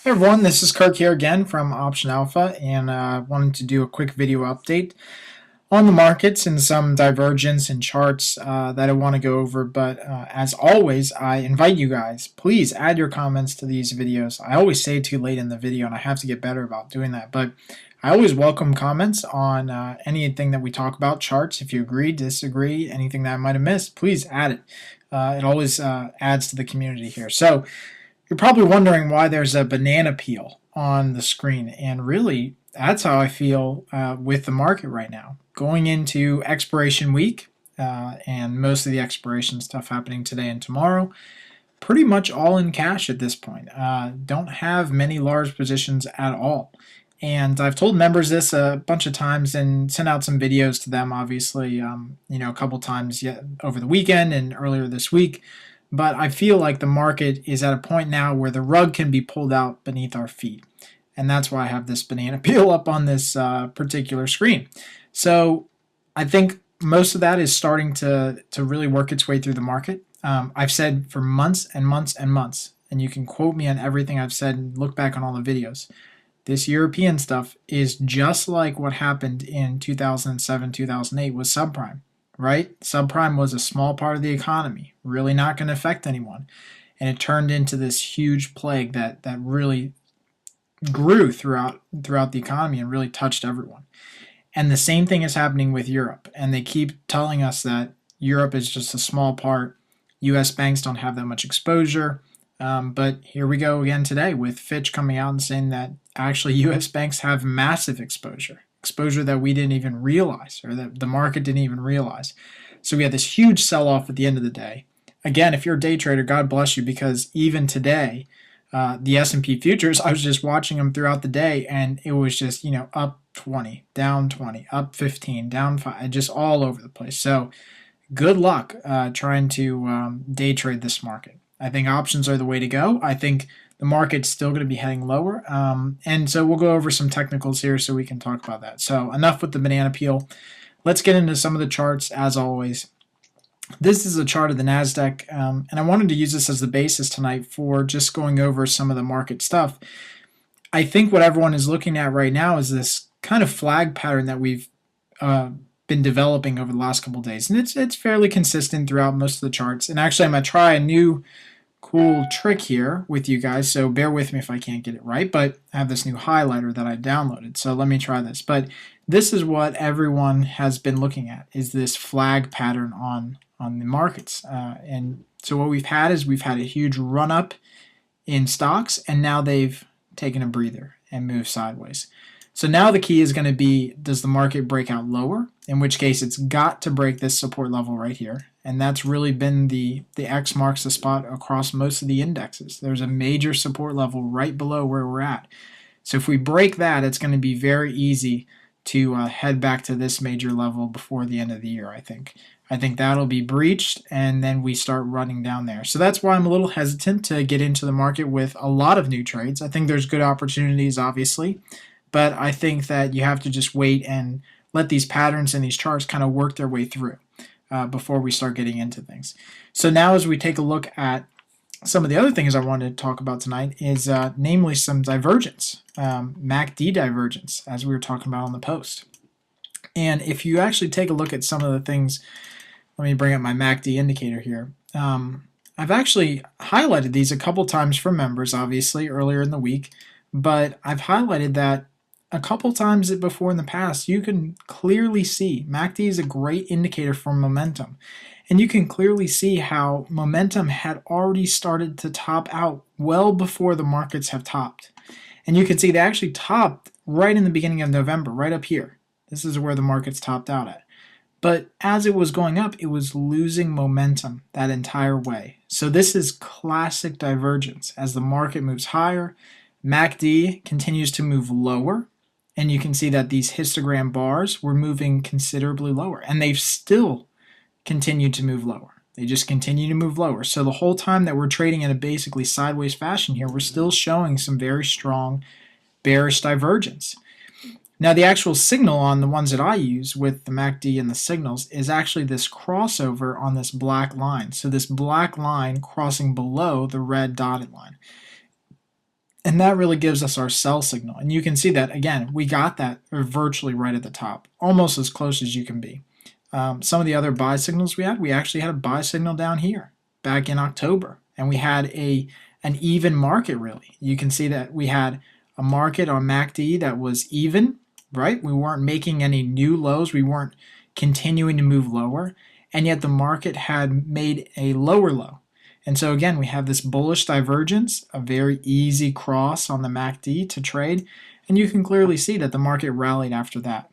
Hey everyone, this is Kirk here again from Option Alpha, and wanted to do a quick video update on the markets and some divergence in charts that I want to go over. But as always, I invite you guys, please add your comments to these videos. I always say too late in the video, and I have to get better about doing that. But I always welcome comments on anything that we talk about, charts. If you agree, disagree, anything that I might have missed, please add it. It always adds to the community here. So you're probably wondering why there's a banana peel on the screen, and really, that's how I feel with the market right now. Going into expiration week, and most of the expiration stuff happening today and tomorrow, pretty much all in cash at this point. Don't have many large positions at all. And I've told members this a bunch of times and sent out some videos to them, obviously, a couple times yet over the weekend and earlier this week. But I feel like the market is at a point now where the rug can be pulled out beneath our feet. And that's why I have this banana peel up on this particular screen. So I think most of that is starting to really work its way through the market. I've said for months and months and months, and you can quote me on everything I've said and look back on all the videos. This European stuff is just like what happened in 2007, 2008 with subprime. Right? Subprime was a small part of the economy, really not going to affect anyone. And it turned into this huge plague that really grew throughout the economy and really touched everyone. And the same thing is happening with Europe. And they keep telling us that Europe is just a small part. US banks don't have that much exposure. But here we go again today with Fitch coming out and saying that actually US banks have massive exposure that we didn't even realize, or that the market didn't even realize. So we had this huge sell-off at the end of the day. Again, if you're a day trader, God bless you, because even today, the S&P futures, I was just watching them throughout the day, and it was just, up 20, down 20, up 15, down 5, just all over the place. So good luck trying to day trade this market. I think options are the way to go. I think the market's still going to be heading lower. And so we'll go over some technicals here so we can talk about that. So enough with the banana peel. Let's get into some of the charts as always. This is a chart of the Nasdaq, and I wanted to use this as the basis tonight for just going over some of the market stuff. I think what everyone is looking at right now is this kind of flag pattern that we've been developing over the last couple of days. And it's fairly consistent throughout most of the charts. And actually, I'm going to try a new cool trick here with you guys, so bear with me if I can't get it right, but I have this new highlighter that I downloaded, so let me try this. But this is what everyone has been looking at, is this flag pattern on the markets. And so what we've had is we've had a huge run up in stocks, and now they've taken a breather and moved sideways. So now the key is going to be, does the market break out lower? In which case it's got to break this support level right here. And that's really been the X marks the spot across most of the indexes. There's a major support level right below where we're at. So if we break that, it's going to be very easy to head back to this major level before the end of the year, I think. I think that'll be breached, and then we start running down there. So that's why I'm a little hesitant to get into the market with a lot of new trades. I think there's good opportunities, obviously, but I think that you have to just wait and let these patterns and these charts kind of work their way through before we start getting into things. So now as we take a look at some of the other things I wanted to talk about tonight is namely some divergence, MACD divergence, as we were talking about on the post. And if you actually take a look at some of the things, let me bring up my MACD indicator here. I've actually highlighted these a couple times for members, obviously, earlier in the week, but I've highlighted that a couple times before in the past. You can clearly see MACD is a great indicator for momentum, and you can clearly see how momentum had already started to top out well before the markets have topped. And you can see they actually topped right in the beginning of November, right up here. This is where the markets topped out at. But as it was going up, it was losing momentum that entire way. So this is classic divergence. As the market moves higher, MACD continues to move lower, and you can see that these histogram bars were moving considerably lower, and they've still continued to move lower. They just continue to move lower. So the whole time that we're trading in a basically sideways fashion here, we're still showing some very strong bearish divergence. Now the actual signal on the ones that I use with the MACD and the signals is actually this crossover on this black line. So this black line crossing below the red dotted line. And that really gives us our sell signal. And you can see that, again, we got that virtually right at the top, almost as close as you can be. Some of the other buy signals we actually had a buy signal down here back in October. And we had an even market, really. You can see that we had a market on MACD that was even, right? We weren't making any new lows. We weren't continuing to move lower. And yet the market had made a lower low. And so again, we have this bullish divergence, a very easy cross on the MACD to trade, and you can clearly see that the market rallied after that.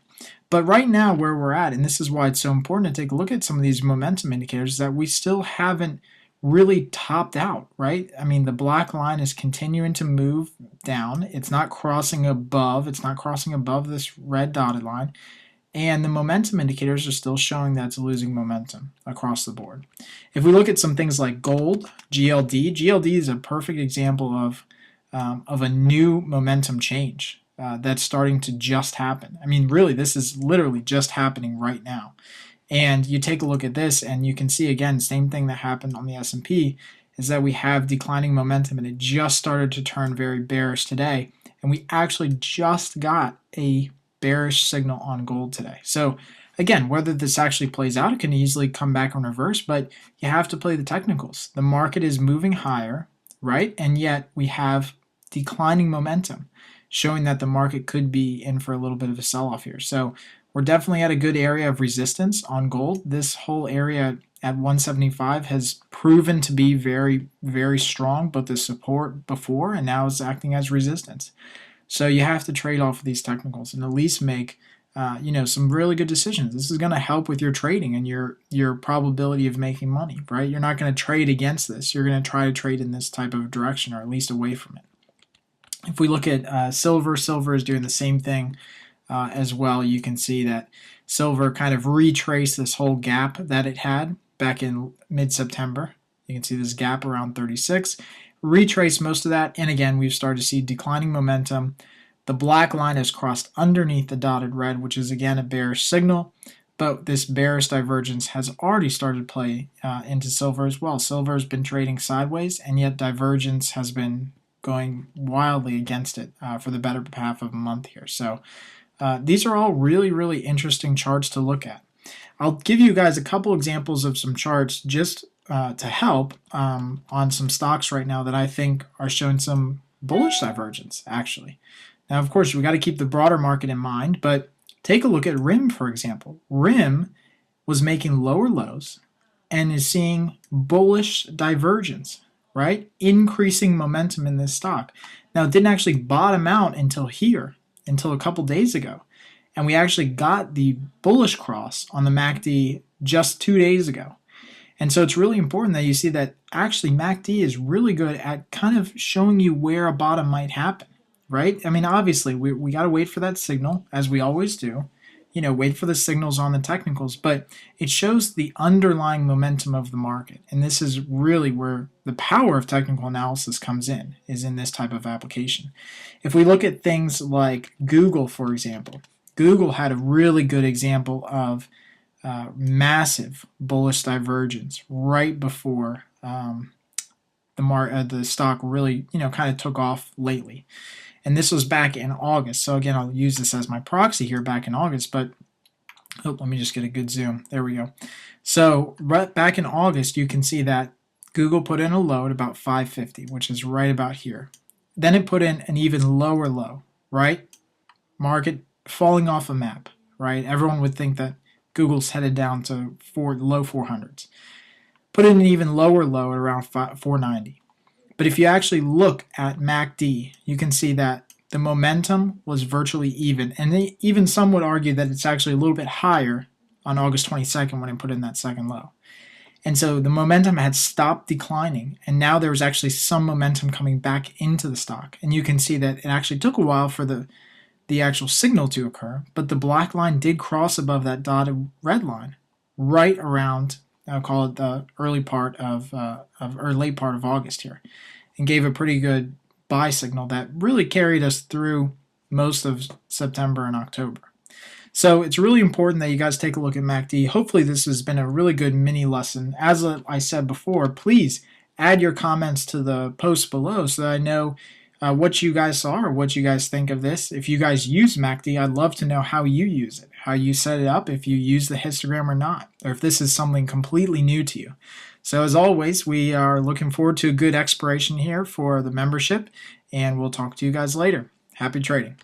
But right now where we're at, and this is why it's so important to take a look at some of these momentum indicators, is that we still haven't really topped out, right? I mean, the black line is continuing to move down. It's not crossing above. It's not crossing above this red dotted line. And the momentum indicators are still showing that it's losing momentum across the board. If we look at some things like gold, GLD is a perfect example of a new momentum change that's starting to just happen. I mean, really, this is literally just happening right now. And you take a look at this, and you can see, again, same thing that happened on the S&P, is that we have declining momentum, and it just started to turn very bearish today. And we actually just got a bearish signal on gold today. So again, whether this actually plays out, it can easily come back on reverse, but you have to play the technicals. The market is moving higher, right? And yet we have declining momentum, showing that the market could be in for a little bit of a sell-off here. So we're definitely at a good area of resistance on gold. This whole area at 175 has proven to be very, very strong, both the support before and now is acting as resistance. So you have to trade off of these technicals and at least make some really good decisions. This is going to help with your trading and your probability of making money, right? You're not going to trade against this. You're going to try to trade in this type of direction or at least away from it. If we look at silver, silver is doing the same thing as well. You can see that silver kind of retraced this whole gap that it had back in mid-September. You can see this gap around 36. Retrace most of that, and again, we've started to see declining momentum. The black line has crossed underneath the dotted red, which is again a bearish signal, but this bearish divergence has already started to play into silver as well. Silver has been trading sideways, and yet divergence has been going wildly against it for the better half of a month here. So these are all really, really interesting charts to look at. I'll give you guys a couple examples of some charts just to help on some stocks right now that I think are showing some bullish divergence, actually. Now, of course, we got to keep the broader market in mind, but take a look at RIM, for example. RIM was making lower lows and is seeing bullish divergence, right? Increasing momentum in this stock. Now, it didn't actually bottom out until here, until a couple days ago. And we actually got the bullish cross on the MACD just 2 days ago. And so it's really important that you see that actually MACD is really good at kind of showing you where a bottom might happen, right? I mean, obviously, we got to wait for that signal, as we always do. Wait for the signals on the technicals, but it shows the underlying momentum of the market. And this is really where the power of technical analysis comes in, is in this type of application. If we look at things like Google, for example, Google had a really good example of massive bullish divergence right before the stock really kind of took off lately, and this was back in August. So again, I'll use this as my proxy here back in August. But let me just get a good zoom. There we go. So right back in August, you can see that Google put in a low at about 550, which is right about here. Then it put in an even lower low, right? Market falling off a map, right? Everyone would think that Google's headed down to low 400s. Put in an even lower low at around 490. But if you actually look at MACD, you can see that the momentum was virtually even. And even some would argue that it's actually a little bit higher on August 22nd when it put in that second low. And so the momentum had stopped declining, and now there was actually some momentum coming back into the stock. And you can see that it actually took a while for the actual signal to occur, but the black line did cross above that dotted red line right around, I'll call it the early part or late part of August here, and gave a pretty good buy signal that really carried us through most of September and October. So it's really important that you guys take a look at MACD. Hopefully this has been a really good mini lesson. As I said before, please add your comments to the post below so that I know what you guys saw or what you guys think of this. If you guys use MACD, I'd love to know how you use it, how you set it up, if you use the histogram or not, or if this is something completely new to you. So as always, we are looking forward to a good expiration here for the membership, and we'll talk to you guys later. Happy trading.